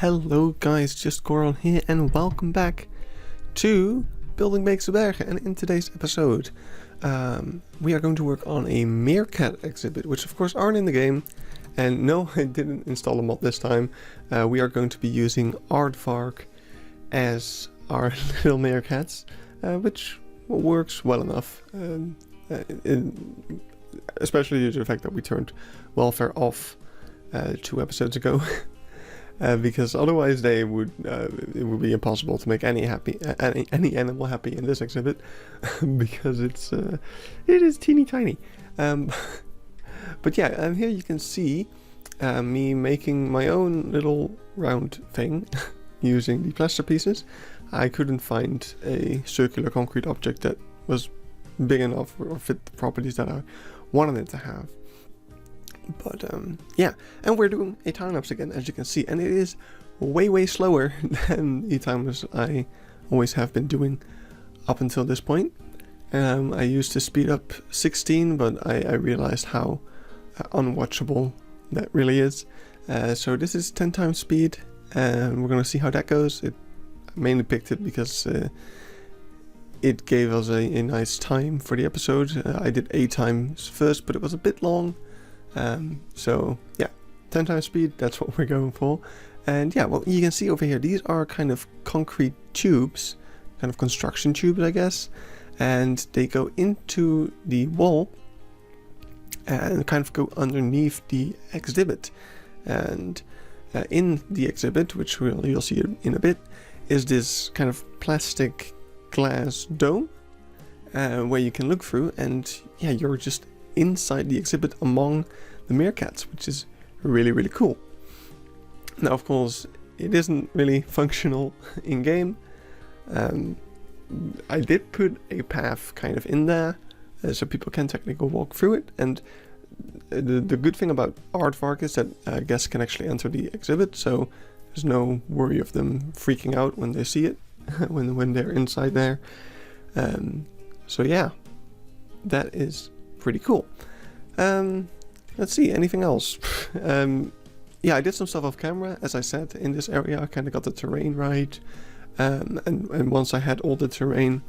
Hello guys, just Goron here and welcome back to building Beekse Bergen. And in today's episode we are going to work on a Meerkat exhibit, which of course aren't in the game. And no, I didn't install a mod this time. We are going to be using Aardvark as our little Meerkats, which works well enough, especially due to the fact that we turned welfare off 2 episodes ago. Because otherwise it would be impossible to make any animal happy in this exhibit, because it is teeny tiny. But yeah, and here you can see me making my own little round thing using the plaster pieces. I couldn't find a circular concrete object that was big enough or fit the properties that I wanted it to have. But yeah, and we're doing a time lapse again, as you can see, and it is way slower than the time lapse I always have been doing up until this point. I used to speed up 16, but I realized how unwatchable that really is. So this is 10 times speed, and we're gonna see how that goes. I mainly picked it because it gave us a nice time for the episode. I did 8 times first, but it was a bit long. So yeah, 10 times speed, that's what we're going for. And yeah, well, you can see over here, these are kind of concrete tubes, kind of construction tubes, I guess, and they go into the wall and kind of go underneath the exhibit. And in the exhibit, which you'll see in a bit, is this kind of plastic glass dome where you can look through, and yeah, you're just inside the exhibit among the meerkats, which is really cool. Now, of course, it isn't really functional in game. I did put a path kind of in there, so people can technically walk through it. And the good thing about Aardvark is that guests can actually enter the exhibit, so there's no worry of them freaking out when they see it when they're inside there. So yeah, that is pretty cool. Let's see, anything else? Yeah, I did some stuff off camera, as I said, in this area. I kind of got the terrain right, and once I had all the terrain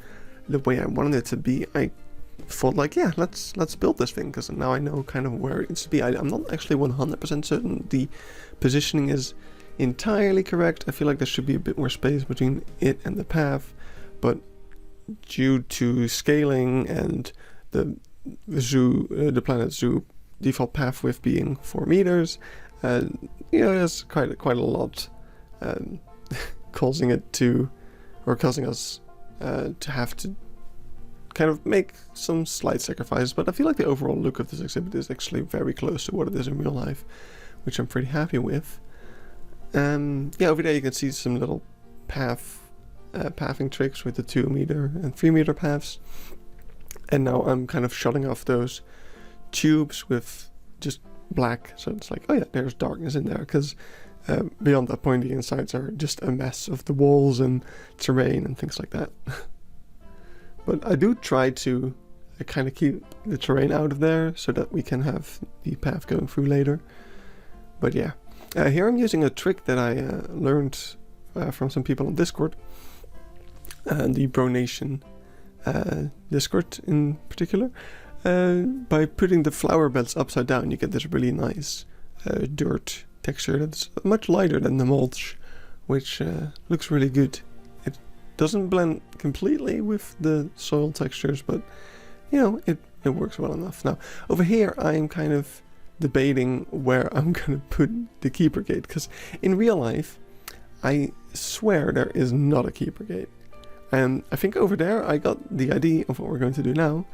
the way I wanted it to be, I thought like, yeah, let's build this thing, because now I know kind of where it needs to be. I'm not actually 100% certain the positioning is entirely correct. I feel like there should be a bit more space between it and the path, but due to scaling and the zoo, the Planet Zoo default path width being 4 meters, there's quite a lot causing us to have to kind of make some slight sacrifices. But I feel like the overall look of this exhibit is actually very close to what it is in real life, which I'm pretty happy with. Yeah, over there you can see some little pathing tricks with the 2 meter and 3 meter paths. And now I'm kind of shutting off those tubes with just black, so it's like, oh yeah, there's darkness in there, because beyond that point the insides are just a mess of the walls and terrain and things like that. But I do try to kind of keep the terrain out of there so that we can have the path going through later. But yeah, here I'm using a trick that I learned from some people on Discord, the Bronation Discord in particular. By putting the flower beds upside down, you get this really nice dirt texture that's much lighter than the mulch, which looks really good. It doesn't blend completely with the soil textures, but you know, it works well enough. Now over here I'm kind of debating where I'm gonna put the keeper gate, because in real life I swear there is not a keeper gate. And I think over there I got the idea of what we're going to do now.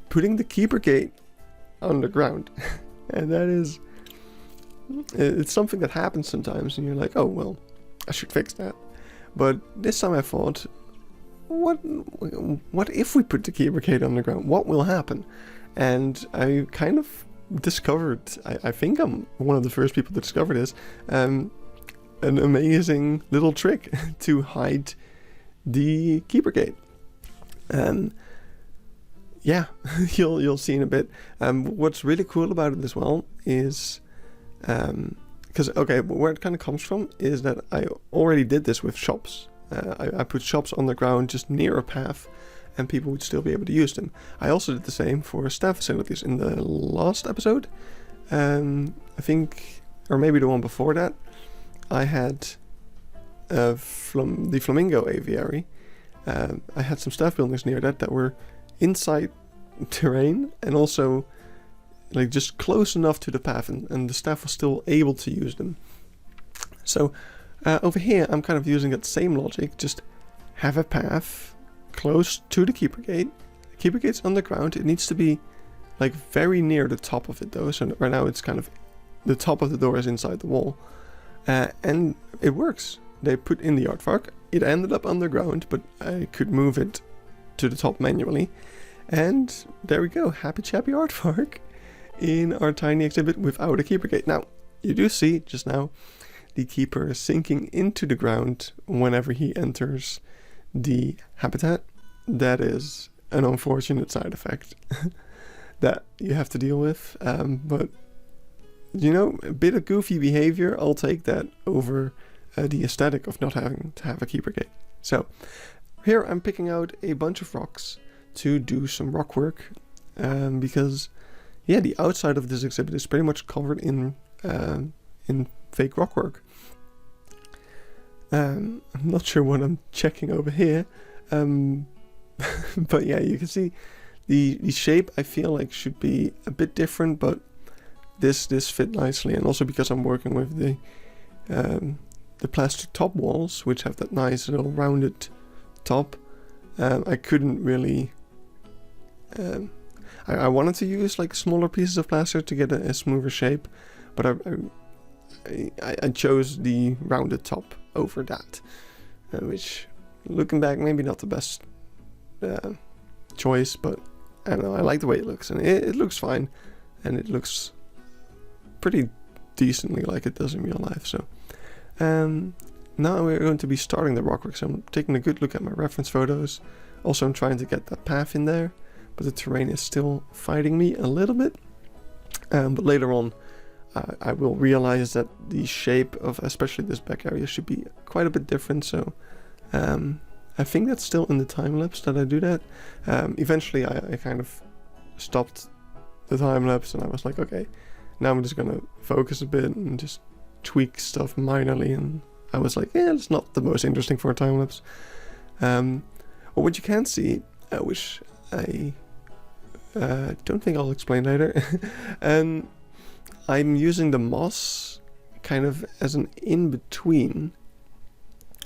Putting the keeper gate underground. And that is, it's something that happens sometimes and you're like, oh well, I should fix that. But this time I thought, what if we put the keeper gate underground? What will happen? And I kind of discovered, I think I'm one of the first people to discover this, an amazing little trick to hide the keeper gate. Yeah, you'll see in a bit. What's really cool about it as well is because okay, where it kind of comes from is that I already did this with shops. I put shops on the ground just near a path, and people would still be able to use them. I also did the same for staff facilities in the last episode. I think, or maybe the one before that, I had the Flamingo Aviary. I had some staff buildings near that were inside terrain and also like just close enough to the path, and the staff was still able to use them. So over here I'm kind of using that same logic, just have a path close to the keeper gate. The keeper gate's on the ground. It needs to be like very near the top of it though, so right now it's kind of the top of the door is inside the wall, and it works. They put in the aardvark. It ended up underground, but I could move it to the top manually, and there we go, happy chappy aardvark in our tiny exhibit without a keeper gate. Now you do see just now the keeper sinking into the ground whenever he enters the habitat. That is an unfortunate side effect that you have to deal with, but you know, a bit of goofy behavior, I'll take that over the aesthetic of not having to have a keeper gate. So here I'm picking out a bunch of rocks to do some rock work, because yeah, the outside of this exhibit is pretty much covered in fake rock work. I'm not sure what I'm checking over here, but yeah, you can see the shape I feel like should be a bit different, but this fit nicely, and also because I'm working with the plastic top walls, which have that nice little rounded top, I couldn't really. I wanted to use like smaller pieces of plaster to get a smoother shape, but I chose the rounded top over that, which, looking back, maybe not the best choice, but I don't know, I like the way it looks, and it looks fine, and it looks pretty decently like it does in real life. So now we're going to be starting the rockwork, so I'm taking a good look at my reference photos. Also, I'm trying to get that path in there, but the terrain is still fighting me a little bit, but later on I will realize that the shape of especially this back area should be quite a bit different, so I think that's still in the time lapse that I do that. Eventually I kind of stopped the time lapse, and I was like, okay, now I'm just gonna focus a bit and just tweak stuff minorly, and I was like, yeah, it's not the most interesting for a time lapse. Well, what you can see, which I don't think I'll explain later, I'm using the moss kind of as an in-between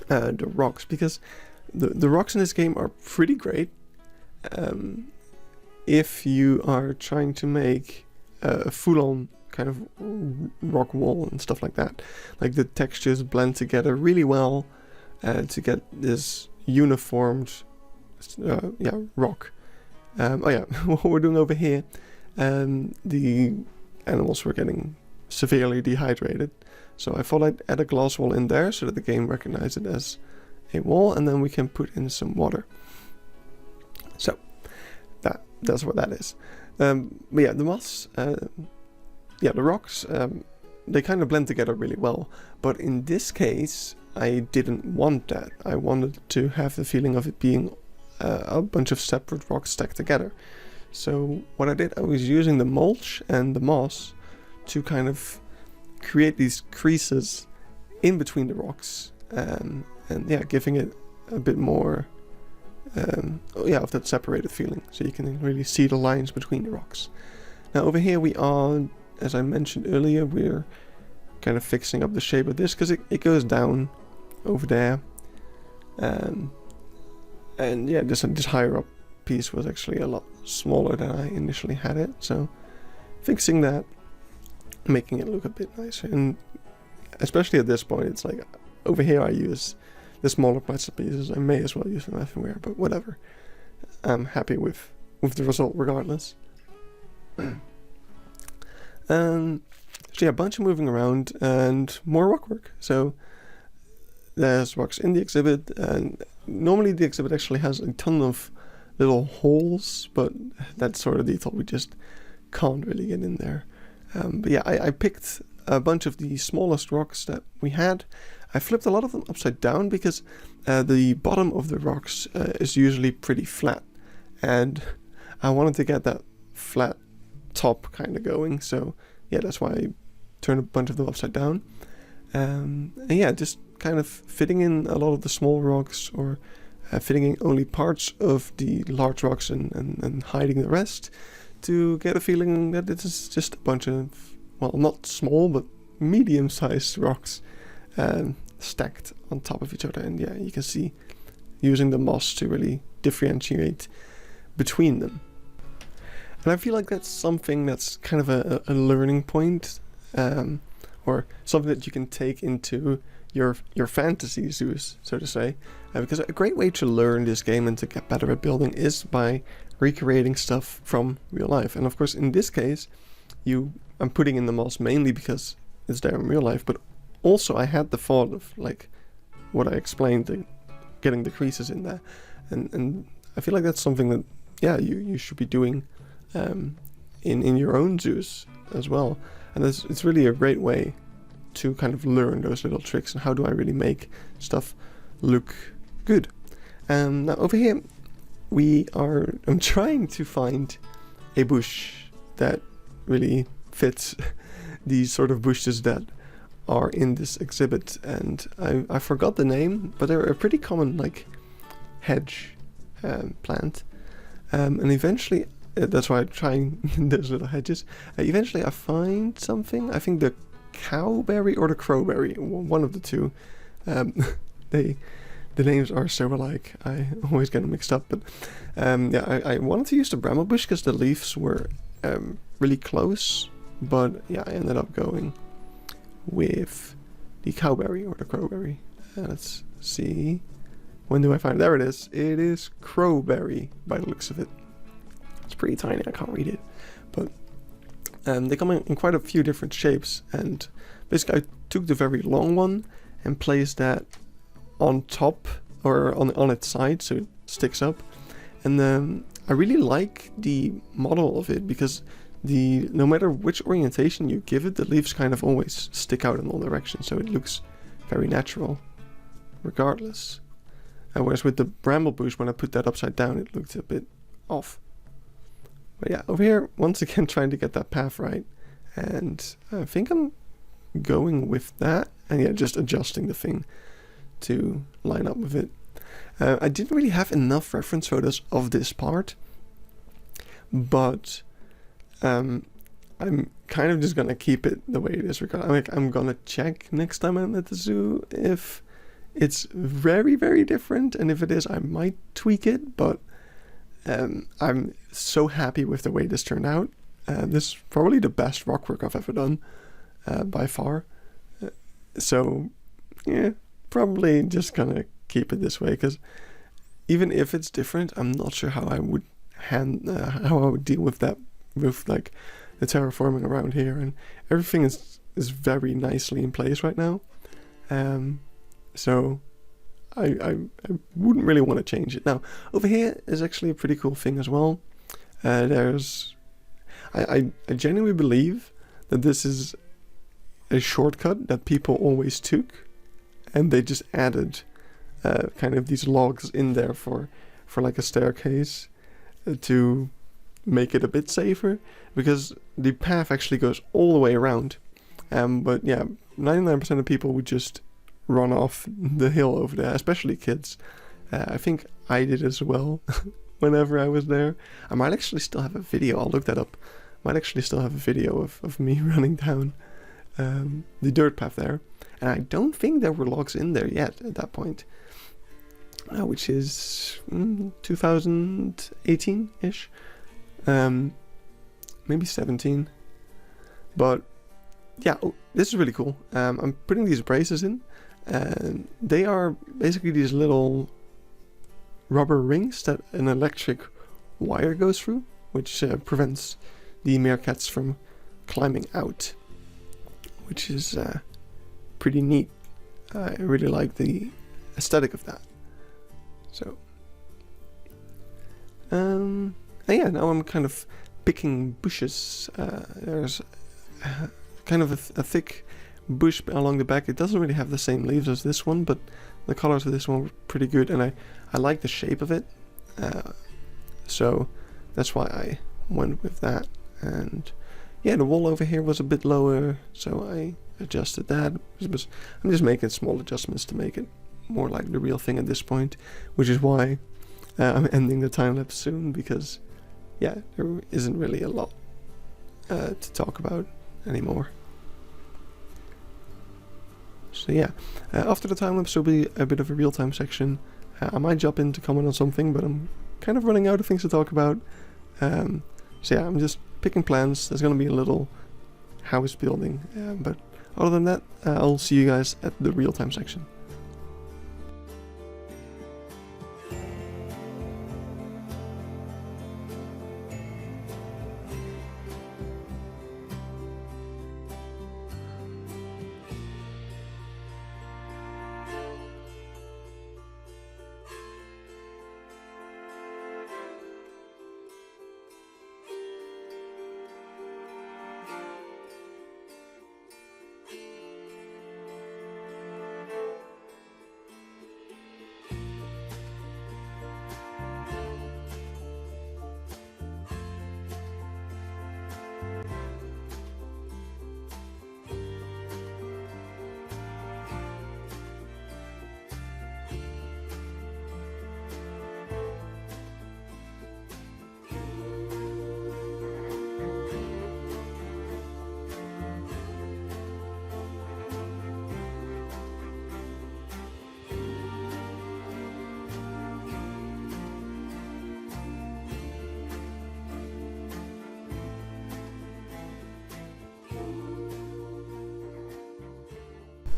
the rocks, because the rocks in this game are pretty great if you are trying to make a full-on kind of rock wall and stuff like that. Like, the textures blend together really well to get this uniformed rock. Oh yeah, what we're doing over here, the animals were getting severely dehydrated, so I thought I'd add a glass wall in there so that the game recognizes it as a wall, and then we can put in some water. So that's what that is. But yeah, the moss, the rocks, they kind of blend together really well, but in this case I didn't want that. I wanted to have the feeling of it being a bunch of separate rocks stacked together. So what I did, I was using the mulch and the moss to kind of create these creases in between the rocks, and yeah, giving it a bit more of that separated feeling, so you can really see the lines between the rocks. Now over here we are, as I mentioned earlier, we're kind of fixing up the shape of this, because it goes down over there, and yeah, this higher up piece was actually a lot smaller than I initially had it, so fixing that, making it look a bit nicer. And especially at this point, it's like, over here I use the smaller plastic pieces, I may as well use them everywhere, but whatever, I'm happy with the result regardless. So yeah, a bunch of moving around and more rock work. So there's rocks in the exhibit, and normally the exhibit actually has a ton of little holes, but that's sort of detail we just can't really get in there. But yeah, I picked a bunch of the smallest rocks that we had. I flipped a lot of them upside down because the bottom of the rocks is usually pretty flat, and I wanted to get that flat top kind of going. So yeah, that's why I turned a bunch of them upside down. And yeah, just kind of fitting in a lot of the small rocks, or fitting in only parts of the large rocks and hiding the rest, to get a feeling that it is just a bunch of, well, not small but medium-sized rocks stacked on top of each other. And yeah, you can see using the moss to really differentiate between them. And I feel like that's something that's kind of a learning point, or something that you can take into your fantasy zoos, so to say. Because a great way to learn this game and to get better at building is by recreating stuff from real life. And of course, in this case, I'm putting in the moss mainly because it's there in real life, but also I had the thought of, like, what I explained, getting the creases in there. And I feel like that's something that, yeah, you should be doing in your own zoos as well. And it's really a great way to kind of learn those little tricks and how do I really make stuff look good. Now over here I'm trying to find a bush that really fits these sort of bushes that are in this exhibit, and I forgot the name, but they're a pretty common, like, hedge plant, and eventually that's why I'm trying those little hedges. Eventually I find something. I think the cowberry or the crowberry, one of the two. The names are so alike, I always get them mixed up. But yeah, I wanted to use the bramble bush because the leaves were really close. But yeah, I ended up going with the cowberry or the crowberry. Let's see. When do I find it? There it is. It is crowberry by the looks of it. It's pretty tiny, I can't read it. But they come in quite a few different shapes. And basically I took the very long one and placed that on top, or on its side, so it sticks up. And I really like the model of it because no matter which orientation you give it, the leaves kind of always stick out in all directions, so it looks very natural regardless. Whereas with the bramble bush, when I put that upside down, it looked a bit off. But yeah, over here, once again, trying to get that path right, and I think I'm going with that, and yeah, just adjusting the thing to line up with it. I didn't really have enough reference photos of this part, but I'm kind of just gonna keep it the way it is. I'm gonna check next time I'm at the zoo if it's very, very different, and if it is, I might tweak it, but I'm so happy with the way this turned out. This is probably the best rock work I've ever done, by far. So yeah, probably just gonna keep it this way, because even if it's different, I'm not sure how I would deal with that, with like the terraforming around here, and everything is very nicely in place right now. So I wouldn't really want to change it. Now over here is actually a pretty cool thing as well. I genuinely believe that this is a shortcut that people always took, and they just added kind of these logs in there for like a staircase to make it a bit safer, because the path actually goes all the way around. But yeah, 99% of people would just run off the hill over there, especially kids. I think I did as well whenever I was there. I might actually still have a video, I'll look that up. Might actually still have a video of me running down the dirt path there. And I don't think there were logs in there yet at that point, which is 2018-ish, maybe 17. But yeah, this is really cool. I'm putting these braces in, and they are basically these little rubber rings that an electric wire goes through, which prevents the meerkats from climbing out, which is pretty neat. I really like the aesthetic of that. So yeah, now I'm kind of picking bushes. There's kind of a thick bush along the back. It doesn't really have the same leaves as this one, but the colors of this one were pretty good, and I like the shape of it, so that's why I went with that. And yeah, the wall over here was a bit lower, so I adjusted that. I'm just making small adjustments to make it more like the real thing at this point, which is why I'm ending the time lapse soon, because yeah, there isn't really a lot to talk about anymore. So yeah, after the time lapse will be a bit of a real-time section. I might jump in to comment on something, but I'm kind of running out of things to talk about. So yeah, I'm just picking plans. There's going to be a little house building, but other than that, I'll see you guys at the real-time section.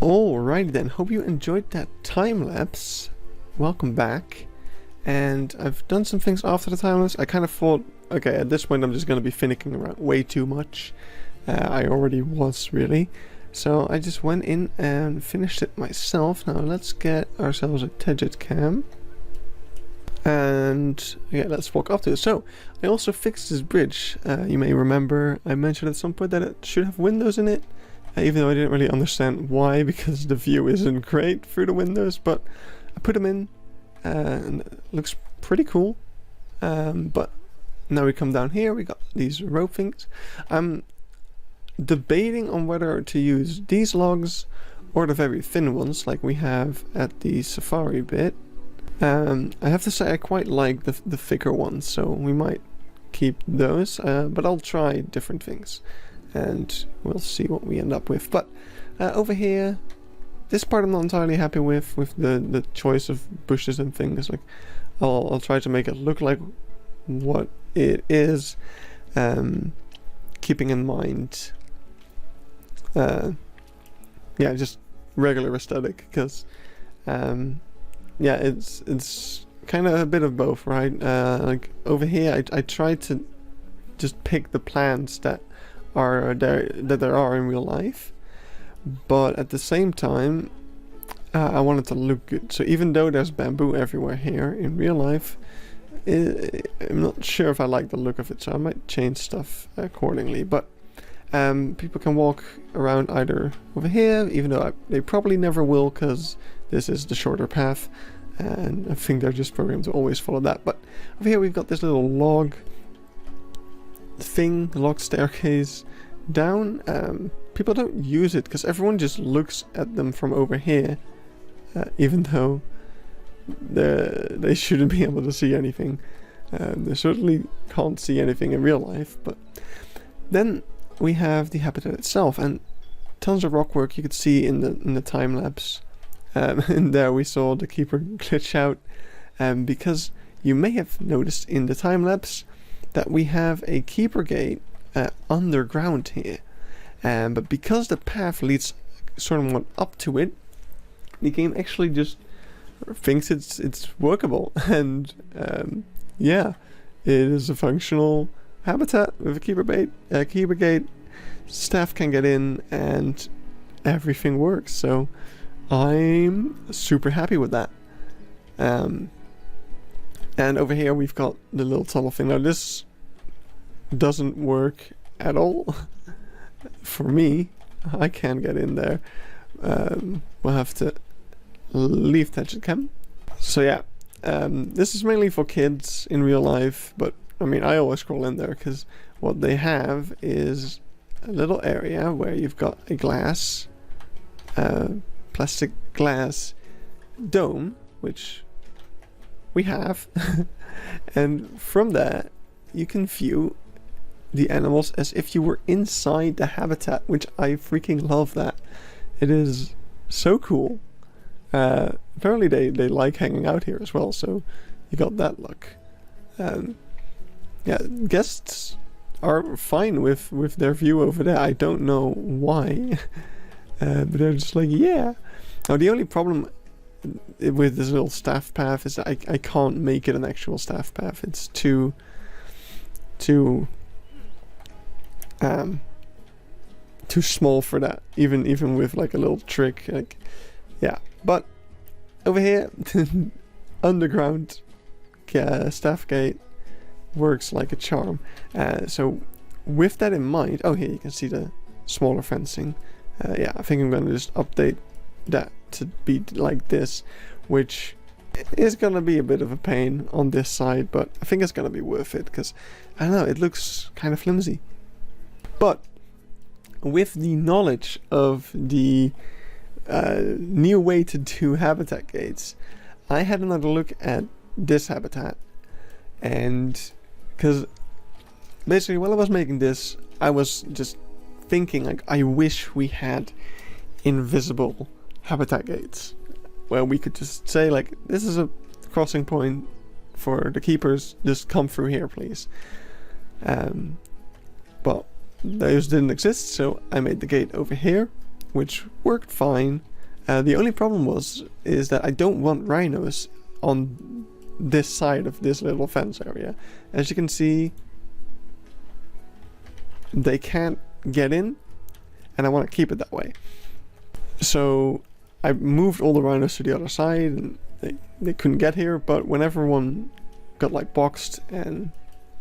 Alright then, hope you enjoyed that time lapse. Welcome back. And I've done some things after the time lapse. I kind of thought, okay, at this point I'm just going to be finicking around way too much. I already was, really. So I just went in and finished it myself. Now let's get ourselves a Tejet cam. And yeah, let's walk up to it. So I also fixed this bridge. You may remember I mentioned at some point that it should have windows in it. Even though I didn't really understand why, because the view isn't great through the windows, but I put them in, and it looks pretty cool. But now we come down here, we got these rope things. I'm debating on whether to use these logs or the very thin ones like we have at the safari bit. I have to say I quite like the thicker ones, so we might keep those, but I'll try different things. And we'll see what we end up with. But over here, this part I'm not entirely happy with the choice of bushes and things. Like, I'll try to make it look like what it is, keeping in mind, yeah, just regular aesthetic. Because, yeah, it's kind of a bit of both, right? Like over here, I tried to just pick the plants that there are in real life, but at the same time I wanted to look good. So even though there's bamboo everywhere here in real life, I'm not sure if I like the look of it, so I might change stuff accordingly. But people can walk around either over here, even though they probably never will, because this is the shorter path, and I think they're just programmed to always follow that. But over here we've got this little log thing, log staircase down. People don't use it because everyone just looks at them from over here, even though they shouldn't be able to see anything. They certainly can't see anything in real life. But then we have the habitat itself, and tons of rock work you could see in the time lapse. And there we saw the keeper glitch out, because you may have noticed in the time lapse that we have a keeper gate underground here, but because the path leads somewhat up to it, the game actually just thinks it's workable, and yeah, it is a functional habitat with a keeper gate. Staff can get in and everything works, so I'm super happy with that. And over here we've got the little tunnel thing. Now this doesn't work at all for me, I can't get in there. We'll have to leave Tangent Cam. So yeah, this is mainly for kids in real life, but I mean, I always scroll in there because what they have is a little area where you've got a glass, plastic glass dome, which we have, and from that you can view the animals as if you were inside the habitat, which I freaking love that. It is so cool. Apparently they like hanging out here as well, so you got that look. Yeah, guests are fine with their view over there. I don't know why, but they're just like, yeah. Now the only problem with this little staff path is that I can't make it an actual staff path. It's too small for that, even with like a little trick, like, yeah. But over here, underground staff gate works like a charm. So with that in mind, oh, here you can see the smaller fencing. Yeah, I think I'm gonna just update that to be like this, which is gonna be a bit of a pain on this side, but I think it's gonna be worth it because I don't know, it looks kind of flimsy. But with the knowledge of the new way to do habitat gates, I had another look at this habitat, and because basically while I was making this, I was just thinking like, I wish we had invisible habitat gates where we could just say like, this is a crossing point for the keepers, just come through here please. But those didn't exist, so I made the gate over here, which worked fine. The only problem is that I don't want rhinos on this side of this little fence area. As you can see, they can't get in, and I want to keep it that way. So I moved all the rhinos to the other side, and they couldn't get here, but whenever one got like boxed and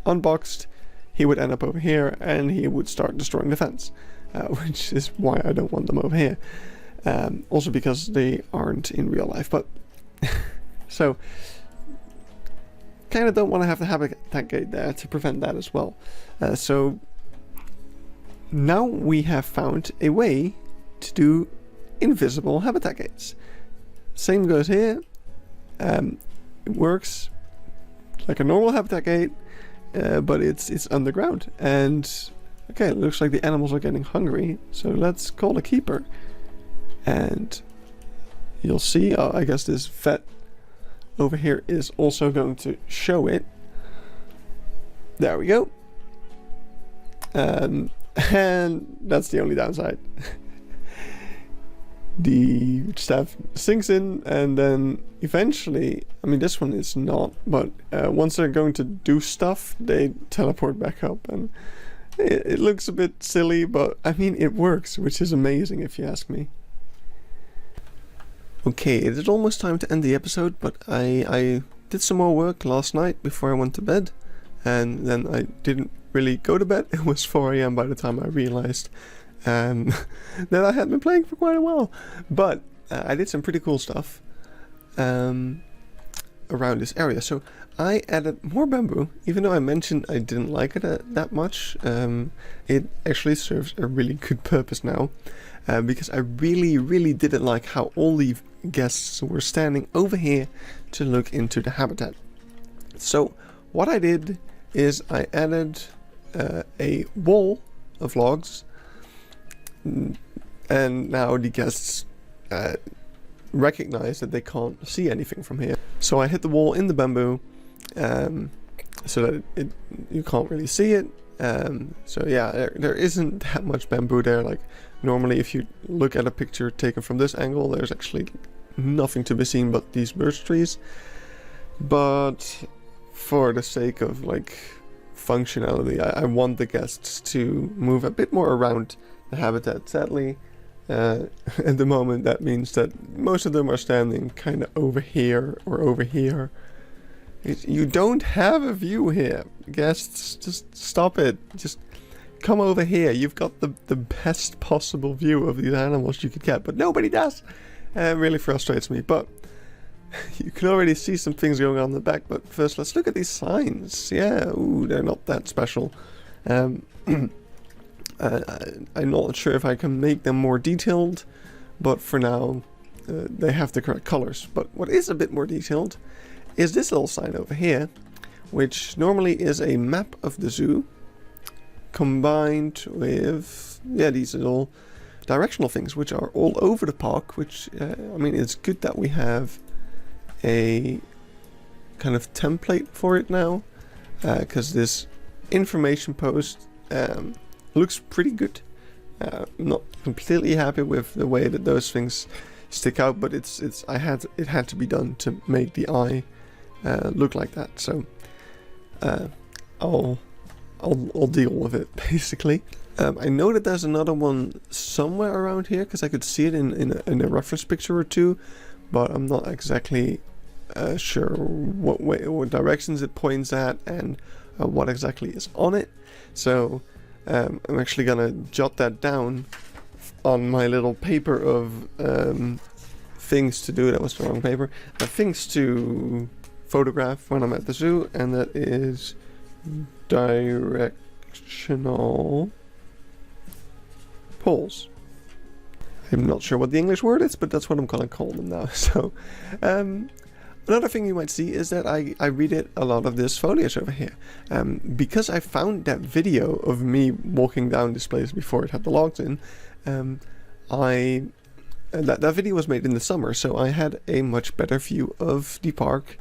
unboxed, he would end up over here and he would start destroying the fence, which is why I don't want them over here. Also because they aren't in real life, but so kind of don't want to have the habitat gate there to prevent that as well. So now we have found a way to do invisible habitat gates. Same goes here. It works like a normal habitat gate, but it's underground. And okay, it looks like the animals are getting hungry, so let's call a keeper. And you'll see, I guess this vet over here is also going to show it. There we go. And that's the only downside. The staff sinks in, and then eventually, I mean this one is not, but once they're going to do stuff, they teleport back up, and it looks a bit silly, but I mean it works, which is amazing if you ask me. Okay, it is almost time to end the episode, but I did some more work last night before I went to bed, and then I didn't really go to bed. It was 4 AM by the time I realized that I had been playing for quite a while. But I did some pretty cool stuff around this area. So I added more bamboo, even though I mentioned I didn't like it that much. It actually serves a really good purpose now, because I really didn't like how all the guests were standing over here to look into the habitat. So what I did is I added a wall of logs, and now the guests recognize that they can't see anything from here. So I hit the wall in the bamboo, so that you can't really see it. So yeah, there isn't that much bamboo there. Like normally if you look at a picture taken from this angle, there's actually nothing to be seen but these birch trees. But for the sake of like functionality, I want the guests to move a bit more around the habitat. Sadly, at the moment that means that most of them are standing kind of over here or over here. You don't have a view here, guests. Just stop it. Just come over here. You've got the best possible view of these animals you could get, but nobody does. It really frustrates me, but you can already see some things going on in the back. But first, let's look at these signs. Yeah, ooh, they're not that special. I'm not sure if I can make them more detailed, but for now, they have the correct colors. But what is a bit more detailed is this little sign over here, which normally is a map of the zoo combined with, yeah, these little directional things, which are all over the park, which, I mean, it's good that we have a kind of template for it now, because this information post looks pretty good. I'm not completely happy with the way that those things stick out, but it had to be done to make the eye look like that. So I'll deal with it basically. I know that there's another one somewhere around here because I could see it in a reference picture or two, but I'm not exactly sure what directions it points at and what exactly is on it. So I'm actually gonna jot that down on my little paper of things to do. That was the wrong paper. Things to photograph when I'm at the zoo, and that is directional poles. I'm not sure what the English word is, but that's what I'm gonna call them now. So another thing you might see is that I redid a lot of this foliage over here. Because I found that video of me walking down this place before it had the logs in, that video was made in the summer, so I had a much better view of the park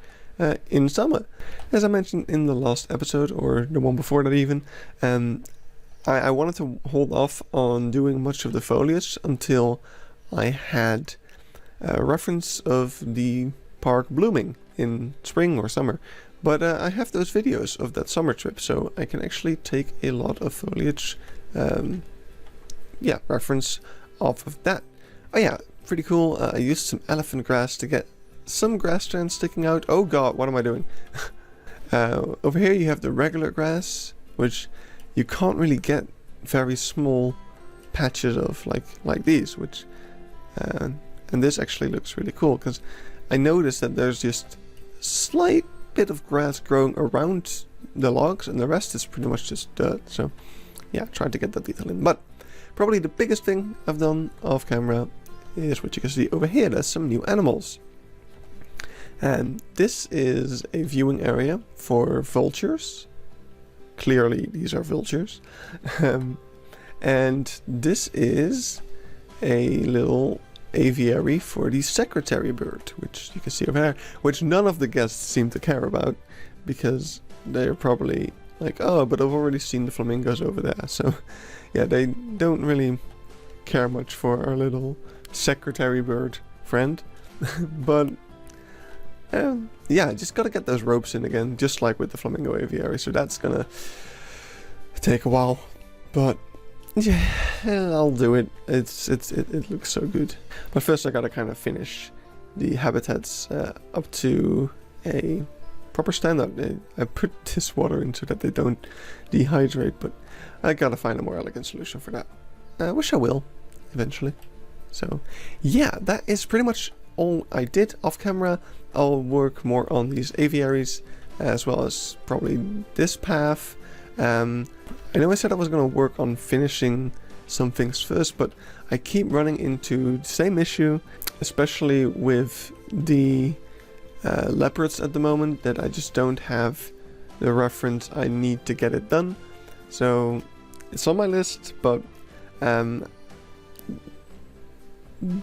in summer. As I mentioned in the last episode, or the one before that even, I wanted to hold off on doing much of the foliage until I had a reference of the park blooming in spring or summer. But I have those videos of that summer trip, so I can actually take a lot of foliage reference off of that. Oh yeah, pretty cool. I used some elephant grass to get some grass strands sticking out. Oh god, what am I doing? Over here you have the regular grass, which you can't really get very small patches of like these, which and this actually looks really cool because I noticed that there's just slight bit of grass growing around the logs and the rest is pretty much just dirt. So yeah, tried to get that detail in. But probably the biggest thing I've done off camera is what you can see over here. There's some new animals. And this is a viewing area for vultures. Clearly these are vultures. And this is a little aviary for the secretary bird, which you can see over there, which none of the guests seem to care about because they're probably like, oh, but I've already seen the flamingos over there. So yeah, they don't really care much for our little secretary bird friend. But yeah, just gotta get those ropes in again, just like with the flamingo aviary. So that's gonna take a while, but yeah, I'll do it. It looks so good. But first I gotta kind of finish the habitats up to a proper standard. I put this water in so that they don't dehydrate, but I gotta find a more elegant solution for that. Which I will eventually. So yeah, that is pretty much all I did off camera. I'll work more on these aviaries as well as probably this path. I know I said I was going to work on finishing some things first, but I keep running into the same issue, especially with the leopards at the moment, that I just don't have the reference I need to get it done. So it's on my list, but the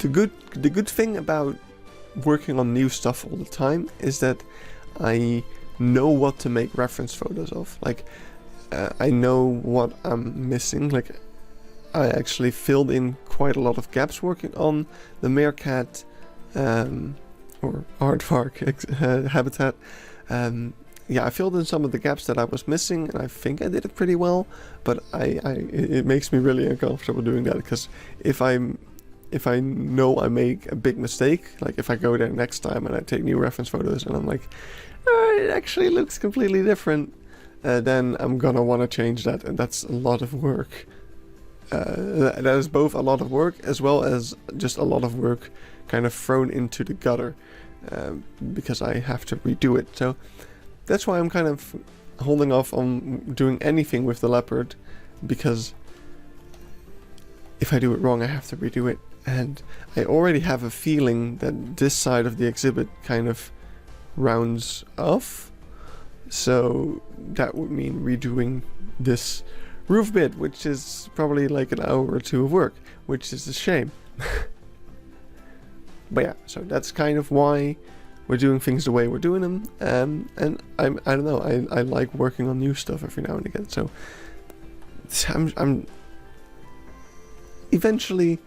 good thing about working on new stuff all the time is that I know what to make reference photos of. Like I know what I'm missing. Like I actually filled in quite a lot of gaps working on the meerkat or aardvark habitat. Yeah, I filled in some of the gaps that I was missing, and I think I did it pretty well. But it makes me really uncomfortable doing that, because if I know I make a big mistake, like if I go there next time and I take new reference photos and I'm like, oh, it actually looks completely different, then I'm gonna want to change that, and that's a lot of work. That is both a lot of work as well as just a lot of work kind of thrown into the gutter, because I have to redo it. So that's why I'm kind of holding off on doing anything with the leopard, because if I do it wrong I have to redo it, and I already have a feeling that this side of the exhibit kind of rounds off, so that would mean redoing this roof bit, which is probably like an hour or two of work, which is a shame. But yeah, so that's kind of why we're doing things the way we're doing them, and I don't know, I like working on new stuff every now and again, so I'm eventually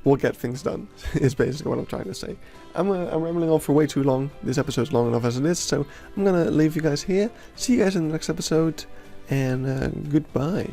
we'll get things done, is basically what I'm trying to say. I'm rambling on for way too long. This episode's long enough as it is, so I'm gonna leave you guys here. See you guys in the next episode, and goodbye.